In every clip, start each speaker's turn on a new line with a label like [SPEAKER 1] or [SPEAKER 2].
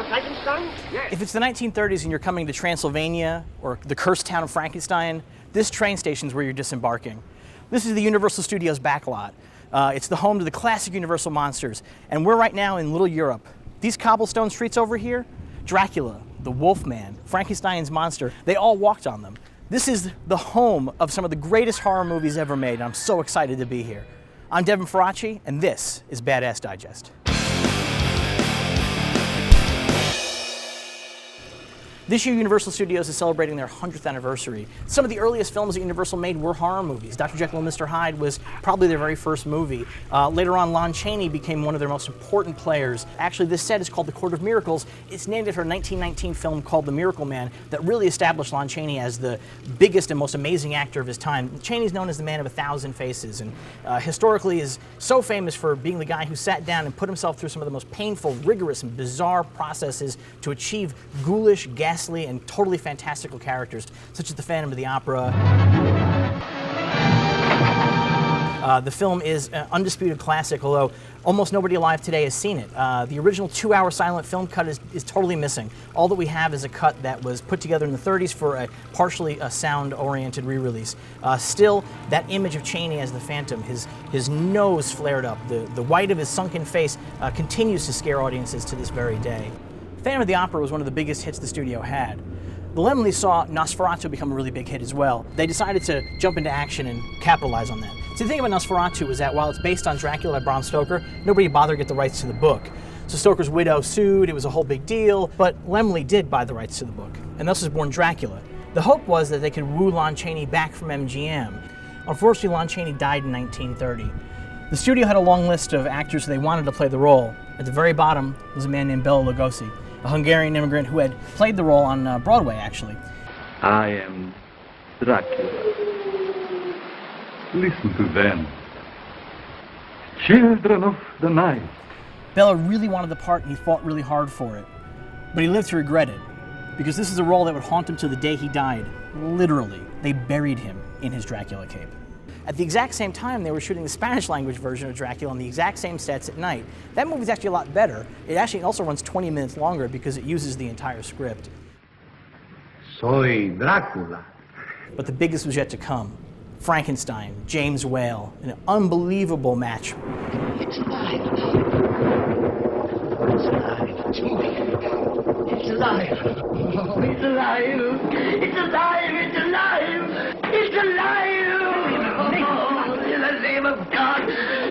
[SPEAKER 1] Frankenstein?
[SPEAKER 2] Yes. If it's the 1930s and you're coming to Transylvania or the cursed town of Frankenstein, this train station is where you're disembarking. This is the Universal Studios backlot. It's the home to the classic Universal monsters, and we're right now in Little Europe. These cobblestone streets over here, Dracula, the Wolfman, Frankenstein's monster, they all walked on them. This is the home of some of the greatest horror movies ever made, and I'm so excited to be here. I'm Devin Faraci, and this is Badass Digest. This year, Universal Studios is celebrating their 100th anniversary. Some of the earliest films that Universal made were horror movies. Dr. Jekyll Mr. Hyde was probably their very first movie. Later on, Lon Chaney became one of their most important players. Actually, this set is called The Court of Miracles. It's named after a 1919 film called The Miracle Man that really established Lon Chaney as the biggest and most amazing actor of his time. Chaney's known as the man of 1,000 faces, and historically is so famous for being the guy who sat down and put himself through some of the most painful, rigorous, and bizarre processes to achieve ghoulish, ghastly, and totally fantastical characters, such as the Phantom of the Opera. The film is an undisputed classic, although almost nobody alive today has seen it. The original 2-hour silent film cut is totally missing. All that we have is a cut that was put together in the 30s for a partially sound-oriented re-release. Still, that image of Chaney as the Phantom, his nose flared up, the white of his sunken face continues to scare audiences to this very day. Phantom of the Opera was one of the biggest hits the studio had. The Lemley saw Nosferatu become a really big hit as well. They decided to jump into action and capitalize on that. So the thing about Nosferatu is that while it's based on Dracula by Bram Stoker, nobody bothered to get the rights to the book. So Stoker's widow sued, it was a whole big deal, but Lemley did buy the rights to the book, and thus was born Dracula. The hope was that they could woo Lon Chaney back from MGM. Unfortunately, Lon Chaney died in 1930. The studio had a long list of actors they wanted to play the role. At the very bottom was a man named Bela Lugosi, a Hungarian immigrant who had played the role on Broadway, actually.
[SPEAKER 3] I am Dracula. Listen to them. Children of the night.
[SPEAKER 2] Bela really wanted the part and he fought really hard for it. But he lived to regret it, because this is a role that would haunt him to the day he died. Literally, they buried him in his Dracula cape. At the exact same time, they were shooting the Spanish language version of Dracula on the exact same sets at night. That movie's actually a lot better. It actually also runs 20 minutes longer because it uses the entire script.
[SPEAKER 1] Soy Dracula.
[SPEAKER 2] But the biggest was yet to come. Frankenstein, James Whale, an unbelievable match.
[SPEAKER 1] It's alive. It's alive. It's moving. It's alive. Oh, it's alive. It's alive. It's alive. It's alive. Oh, in the name of God.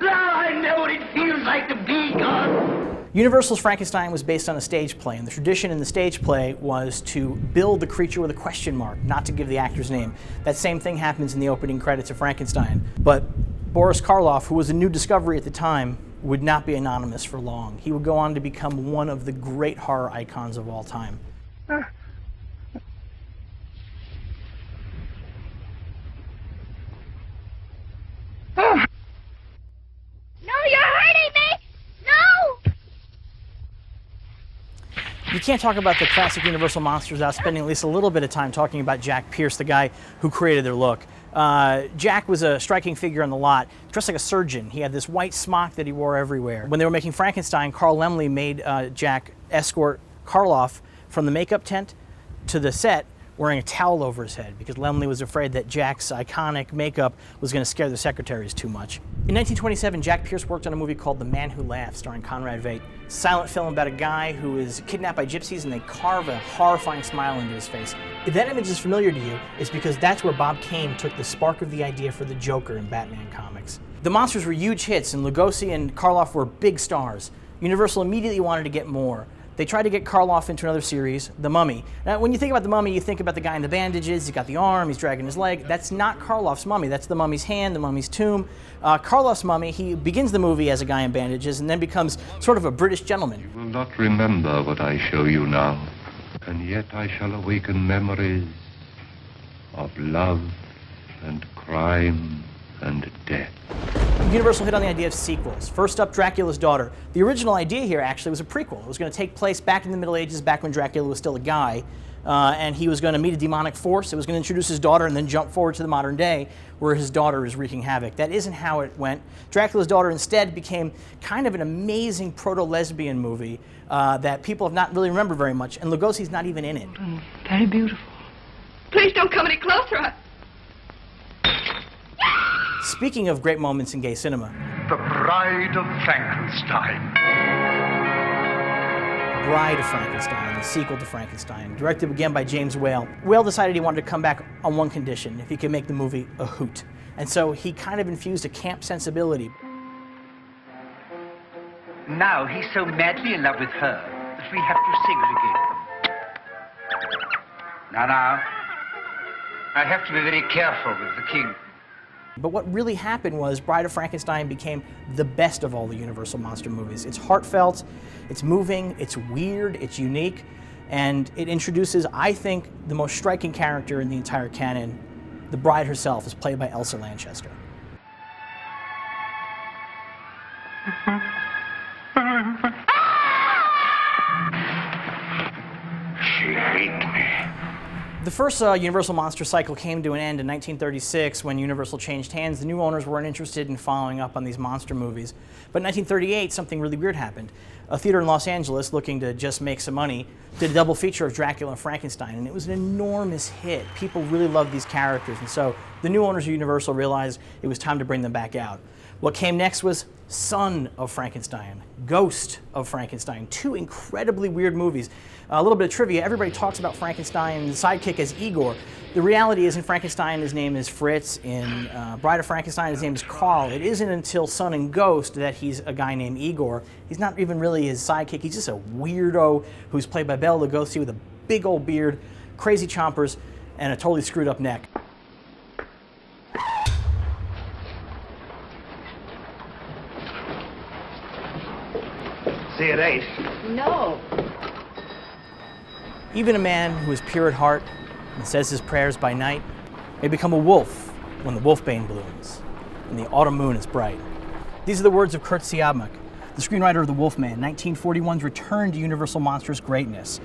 [SPEAKER 1] Now I know what it feels like to be God.
[SPEAKER 2] Universal's Frankenstein was based on a stage play, and the tradition in the stage play was to build the creature with a question mark, not to give the actor's name. That same thing happens in the opening credits of Frankenstein. But Boris Karloff, who was a new discovery at the time, would not be anonymous for long. He would go on to become one of the great horror icons of all time. You can't talk about the classic Universal monsters without spending at least a little bit of time talking about Jack Pierce, the guy who created their look. Jack was a striking figure on the lot, dressed like a surgeon. He had this white smock that he wore everywhere. When they were making Frankenstein, Carl Laemmle made Jack escort Karloff from the makeup tent to the set wearing a towel over his head because Laemmle was afraid that Jack's iconic makeup was going to scare the secretaries too much. In 1927, Jack Pierce worked on a movie called The Man Who Laughed, starring Conrad Veidt. Silent film about a guy who is kidnapped by gypsies and they carve a horrifying smile into his face. If that image is familiar to you, it's because that's where Bob Kane took the spark of the idea for the Joker in Batman comics. The monsters were huge hits, and Lugosi and Karloff were big stars. Universal immediately wanted to get more. They tried to get Karloff into another series, The Mummy. Now, when you think about The Mummy, you think about the guy in the bandages, he's got the arm, he's dragging his leg. That's not Karloff's mummy, that's the mummy's hand, the mummy's tomb. Karloff's mummy, he begins the movie as a guy in bandages and then becomes sort of a British gentleman.
[SPEAKER 3] You will not remember what I show you now, and yet I shall awaken memories of love and crime and death.
[SPEAKER 2] Universal hit on the idea of sequels. First up, Dracula's Daughter. The original idea here actually was a prequel. It was going to take place back in the Middle Ages, back when Dracula was still a guy, and he was going to meet a demonic force. It was going to introduce his daughter and then jump forward to the modern day where his daughter is wreaking havoc. That isn't how it went. Dracula's Daughter instead became kind of an amazing proto-lesbian movie that people have not really remembered very much, and Lugosi's not even in it.
[SPEAKER 4] Very beautiful. Please don't come any closer.
[SPEAKER 2] Speaking of great moments in gay cinema,
[SPEAKER 5] The Bride of Frankenstein.
[SPEAKER 2] Bride of Frankenstein, the sequel to Frankenstein, directed again by James Whale. Whale decided he wanted to come back on one condition, if he could make the movie a hoot. And so he kind of infused a camp sensibility.
[SPEAKER 6] Now he's so madly in love with her that we have to segregate. Now, I have to be very careful with the king.
[SPEAKER 2] But what really happened was Bride of Frankenstein became the best of all the Universal monster movies. It's heartfelt, it's moving, it's weird, it's unique, and it introduces, I think, the most striking character in the entire canon. The bride herself is played by Elsa Lanchester.
[SPEAKER 5] She hates me.
[SPEAKER 2] The first Universal monster cycle came to an end in 1936 when Universal changed hands. The new owners weren't interested in following up on these monster movies. But in 1938, something really weird happened. A theater in Los Angeles, looking to just make some money, did a double feature of Dracula and Frankenstein, and it was an enormous hit. People really loved these characters, and so the new owners of Universal realized it was time to bring them back out. What came next was Son of Frankenstein, Ghost of Frankenstein, two incredibly weird movies. A little bit of trivia, everybody talks about Frankenstein's sidekick as Igor. The reality is in Frankenstein his name is Fritz, in Bride of Frankenstein his name is Carl. It isn't until Son and Ghost that he's a guy named Igor. He's not even really his sidekick, he's just a weirdo who's played by Bela Lugosi with a big old beard, crazy chompers, and a totally screwed up neck.
[SPEAKER 6] See you at 8.
[SPEAKER 4] No.
[SPEAKER 2] Even a man who is pure at heart and says his prayers by night may become a wolf when the wolfbane blooms and the autumn moon is bright. These are the words of Kurt Siodmak, the screenwriter of The Wolfman, 1941's return to Universal Monsters greatness.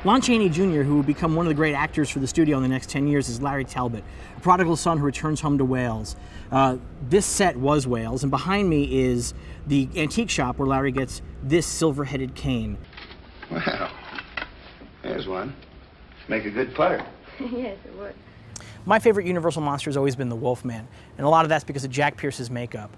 [SPEAKER 2] Lon Chaney Jr., who will become one of the great actors for the studio in the next 10 years, is Larry Talbot, a prodigal son who returns home to Wales. This set was Wales, and behind me is the antique shop where Larry gets this silver-headed cane.
[SPEAKER 7] Well, there's one. Make a good putter.
[SPEAKER 4] Yes, it would.
[SPEAKER 2] My favorite Universal monster has always been the Wolfman, and a lot of that's because of Jack Pierce's makeup.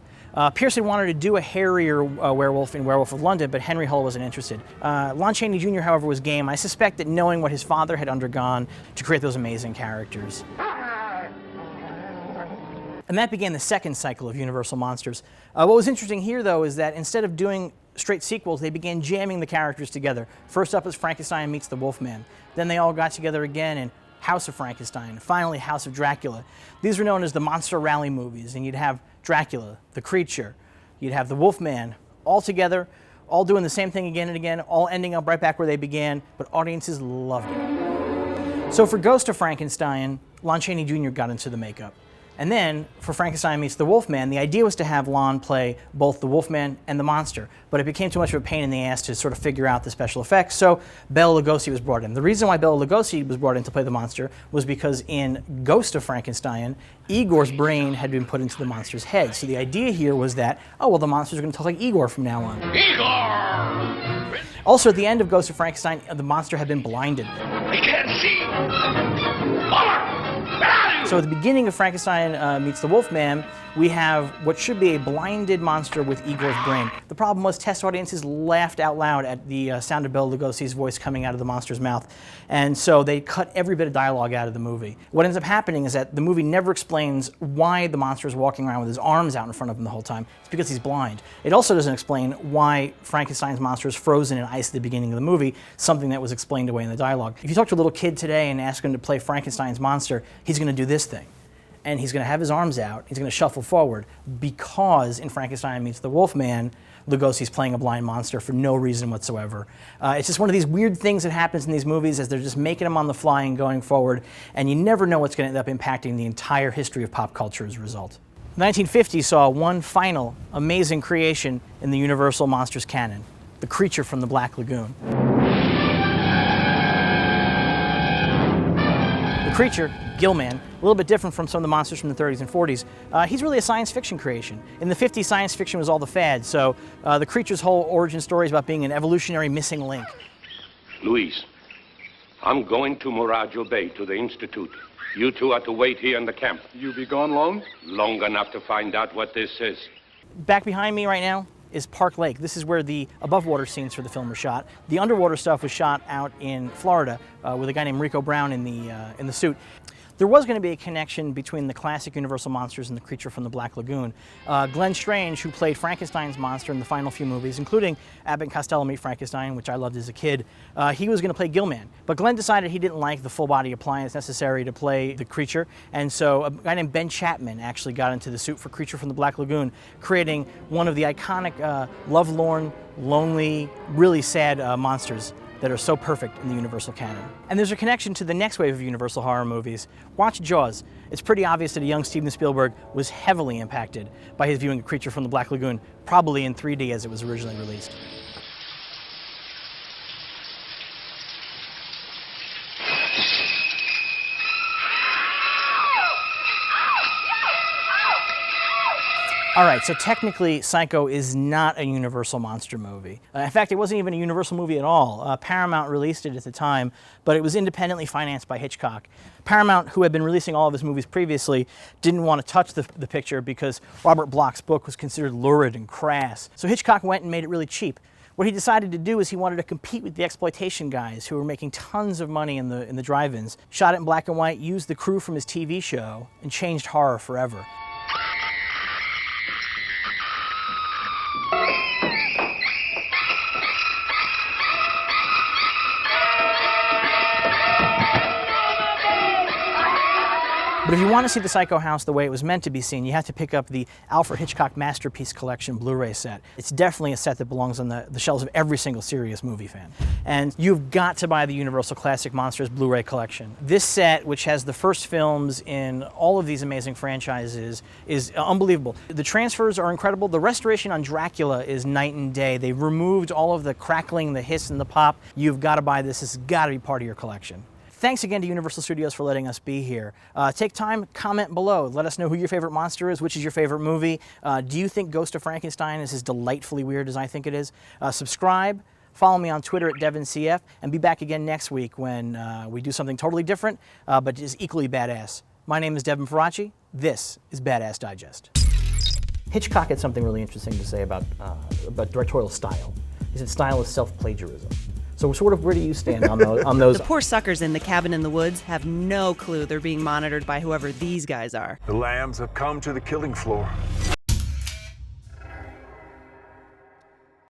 [SPEAKER 2] Pierce had wanted to do a hairier werewolf in Werewolf of London, but Henry Hull wasn't interested. Lon Chaney Jr., however, was game. I suspect that knowing what his father had undergone to create those amazing characters. And that began the second cycle of Universal monsters. What was interesting here, though, is that instead of doing straight sequels, they began jamming the characters together. First up was Frankenstein meets the Wolfman. Then they all got together again in House of Frankenstein, finally House of Dracula. These were known as the Monster Rally movies, and you'd have Dracula, the creature, you'd have the Wolfman, all together, all doing the same thing again and again, all ending up right back where they began, but audiences loved it. So for Ghost of Frankenstein, Lon Chaney Jr. got into the makeup. And then, for Frankenstein meets the Wolfman, the idea was to have Lon play both the Wolfman and the monster, but it became too much of a pain in the ass to sort of figure out the special effects, so Bela Lugosi was brought in. The reason why Bela Lugosi was brought in to play the monster was because in Ghost of Frankenstein, Igor's brain had been put into the monster's head. So the idea here was that, oh, well, the monster's going to talk like Igor from now on.
[SPEAKER 5] Igor!
[SPEAKER 2] Also, at the end of Ghost of Frankenstein, the monster had been blinded.
[SPEAKER 5] I can't see. Mother!
[SPEAKER 2] So at the beginning of Frankenstein meets the Wolfman, we have what should be a blinded monster with Igor's brain. The problem was test audiences laughed out loud at the sound of Bela Lugosi's voice coming out of the monster's mouth, and so they cut every bit of dialogue out of the movie. What ends up happening is that the movie never explains why the monster is walking around with his arms out in front of him the whole time. It's because he's blind. It also doesn't explain why Frankenstein's monster is frozen in ice at the beginning of the movie, something that was explained away in the dialogue. If you talk to a little kid today and ask him to play Frankenstein's monster, he's going to do this thing. And he's going to have his arms out, he's going to shuffle forward, because in Frankenstein meets the Wolfman, Lugosi's playing a blind monster for no reason whatsoever. It's just one of these weird things that happens in these movies as they're just making them on the fly and going forward, and you never know what's going to end up impacting the entire history of pop culture as a result. The 1950s saw one final amazing creation in the Universal Monsters canon, the creature from the Black Lagoon. The creature, Gillman, a little bit different from some of the monsters from the 30s and 40s. He's really a science fiction creation. In the 50s, science fiction was all the fad, so the creature's whole origin story is about being an evolutionary missing link.
[SPEAKER 3] Luis, I'm going to Moraggio Bay to the Institute. You two are to wait here in the camp.
[SPEAKER 8] You be gone long?
[SPEAKER 3] Long enough to find out what this is.
[SPEAKER 2] Back behind me right now is Park Lake. This is where the above water scenes for the film were shot. The underwater stuff was shot out in Florida with a guy named Rico Brown in the suit. There was going to be a connection between the classic Universal monsters and the creature from the Black Lagoon. Glenn Strange, who played Frankenstein's monster in the final few movies, including Abbott and Costello Meet Frankenstein, which I loved as a kid, he was going to play Gillman. But Glenn decided he didn't like the full body appliance necessary to play the creature, and so a guy named Ben Chapman actually got into the suit for Creature from the Black Lagoon, creating one of the iconic, lovelorn, lonely, really sad monsters that are so perfect in the Universal canon. And there's a connection to the next wave of Universal horror movies. Watch Jaws. It's pretty obvious that a young Steven Spielberg was heavily impacted by his viewing of Creature from the Black Lagoon, probably in 3D as it was originally released. All right, so technically Psycho is not a Universal monster movie. In fact, it wasn't even a Universal movie at all. Paramount released it at the time, but it was independently financed by Hitchcock. Paramount, who had been releasing all of his movies previously, didn't want to touch the picture because Robert Bloch's book was considered lurid and crass. So Hitchcock went and made it really cheap. What he decided to do is he wanted to compete with the exploitation guys who were making tons of money in the drive-ins, shot it in black and white, used the crew from his TV show, and changed horror forever. But if you want to see the Psycho house the way it was meant to be seen, you have to pick up the Alfred Hitchcock Masterpiece Collection Blu-ray set. It's definitely a set that belongs on the shelves of every single serious movie fan. And you've got to buy the Universal Classic Monsters Blu-ray collection. This set, which has the first films in all of these amazing franchises, is unbelievable. The transfers are incredible. The restoration on Dracula is night and day. They've removed all of the crackling, the hiss, and the pop. You've got to buy this. This has got to be part of your collection. Thanks again to Universal Studios for letting us be here. Take time, comment below. Let us know who your favorite monster is, which is your favorite movie. Do you think Ghost of Frankenstein is as delightfully weird as I think it is? Subscribe, follow me on Twitter at DevinCF, and be back again next week when we do something totally different, but is equally badass. My name is Devin Faraci. This is Badass Digest. Hitchcock had something really interesting to say about directorial style. He said style is self-plagiarism. So sort of where do you stand on those?
[SPEAKER 9] The poor suckers in the cabin in the woods have no clue they're being monitored by whoever these guys are.
[SPEAKER 10] The lambs have come to the killing floor.